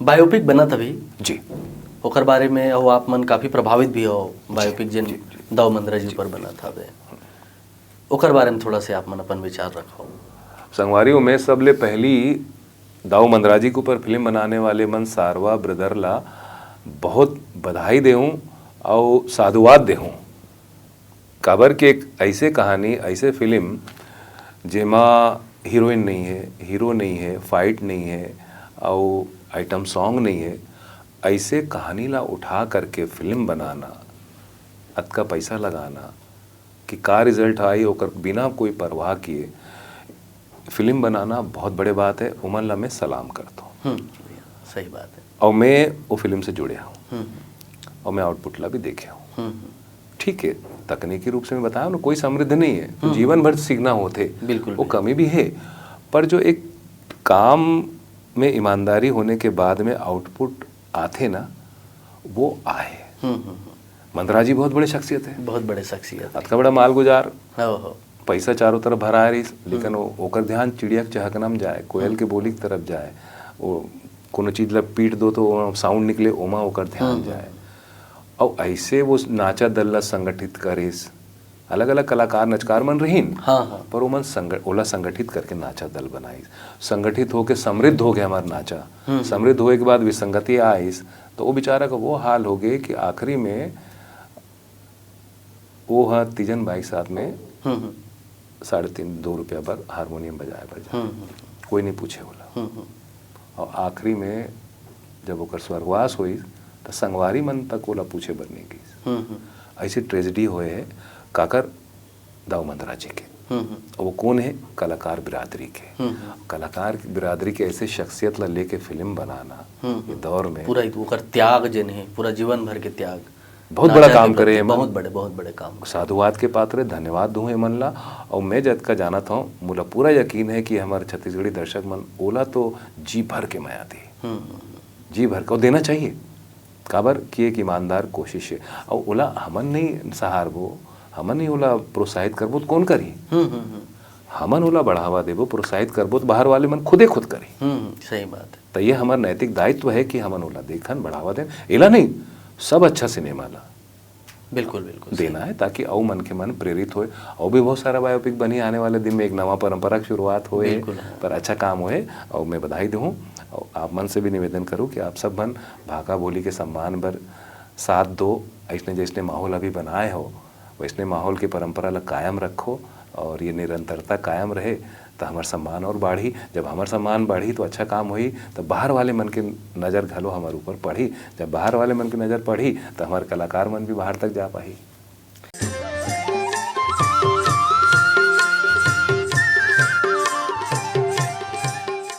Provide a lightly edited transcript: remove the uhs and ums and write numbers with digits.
Biopic बना तभी जी, ओकर बारे में और आप मन काफ़ी प्रभावित भी हो बायोपिक जिन दाऊ मंदरा जी पर बना था वे ओकर बारे में थोड़ा से आप मन अपन विचार रखो। संगवारी में सबले पहली दाऊ मंदरा जी के ऊपर फिल्म बनाने वाले मन सारवा ब्रदर ला बहुत बधाई देहूँ और साधुवाद देहूँ। काबर के एक ऐसे कहानी ऐसे फिल्म जेमा हीरोइन नहीं है, हीरो नहीं है, फाइट नहीं है और आइटम सॉन्ग नहीं है, ऐसे कहानी ला उठा करके फिल्म बनाना, अतका पैसा लगाना कि का रिजल्ट आई ओकर बिना कोई परवाह किए फिल्म बनाना बहुत बड़े बात है। उमन ला मैं सलाम करता हूँ। सही बात है। और मैं वो फिल्म से जुड़े हूँ और मैं आउटपुट ला भी देखे हूँ। ठीक है, तकनीकी रूप से मैं बताया ना, कोई समृद्ध नहीं है, तो जीवन भर सीखना होते, बिल्कुल वो कमी भी है, पर जो एक काम में ईमानदारी होने के बाद में आउटपुट आते ना, वो आए। मंदरा जी बहुत बड़े शख्सियत है, बहुत बड़े शख्सियत, अतका बड़ा माल गुजार, हो पैसा चारों तरफ भरा रही, लेकिन ओकर ध्यान चिड़िया के चहकना में जाए, कोयल के बोली की तरफ जाए, वो कोनो चीज ला पीट दो तो साउंड निकले, ओमा ओकर ध्यान जाए। और ऐसे वो नाचा दल ला संगठित करेस, अलग अलग कलाकार नचकार मन रहीन, पर वो मन ओला संगठित करके नाचा दल बनाई, संगठित होके समृद्ध हो गया हमारा नाचा। समृद्ध होए के बाद विसंगति आईस, तो वो बेचारा का वो हाल हो गए कि आखिरी में वो हाँ तीजन बाई साथ में 3.5-2 रुपया पर हारमोनियम बजाए पर जाए, कोई नहीं पूछे बोला। और आखिरी में जब ओकर स्वर्गवास हुई तो संगवारी मन तक ओला पूछे बर नहीं गई। ऐसी ट्रेजेडी होए है काकर दाऊ मंदरा जी के। और वो कौन है? कलाकार बिरादरी के। कलाकार बिरादरी के ऐसे शख्सियत ला लेके फिल्म बनाना ये दौर में पूरा ओकर त्याग जन है, पूरा जीवन भर के त्याग, बहुत बड़ा काम करे, बहुत बड़े काम। साधुवाद के पात्र है, धन्यवाद दूँ है मन ला। और मैं जद का जाना था मुला पूरा यकीन है कि हमारे छत्तीसगढ़ी दर्शक मन ओला तो जी भर के माया दी, जी भर का देना चाहिए। काबर की एक ईमानदार कोशिश है, और ओला हमन नहीं सहारबो, हमन नहीं ओला प्रोत्साहित करबो तो कौन करी? हमन ओला बढ़ावा देबो, प्रोत्साहित करबो तो बाहर वाले मन खुद करी। सही बात है। तो ये हमारा नैतिक दायित्व है कि हमन ओला देखन, बढ़ावा दें। एला नहीं, सब अच्छा सिनेमा ला बिल्कुल बिल्कुल देना है, ताकि औ मन के मन प्रेरित होए। और भी बहुत सारा बायोपिक बनी, आने वाले दिन में एक नवा परंपरा की शुरुआत होए, पर अच्छा काम होए। और मैं बधाई दूँ, और आप मन से भी निवेदन करूँ कि आप सब मन भाका बोली के सम्मान पर साथ दो। ऐसने जैसने माहौल अभी बनाए हो, वैसने माहौल की परंपरा ला कायम रखो, और ये निरंतरता कायम रहे तो हमार सम्मान और बढ़ी। जब हमार सम्मान बढ़ी तो अच्छा काम हुई, तो बाहर वाले मन के नज़र घलो हमारे ऊपर पड़ी। जब बाहर वाले मन की नज़र पड़ी तो हमारे कलाकार मन भी बाहर तक जा पाही।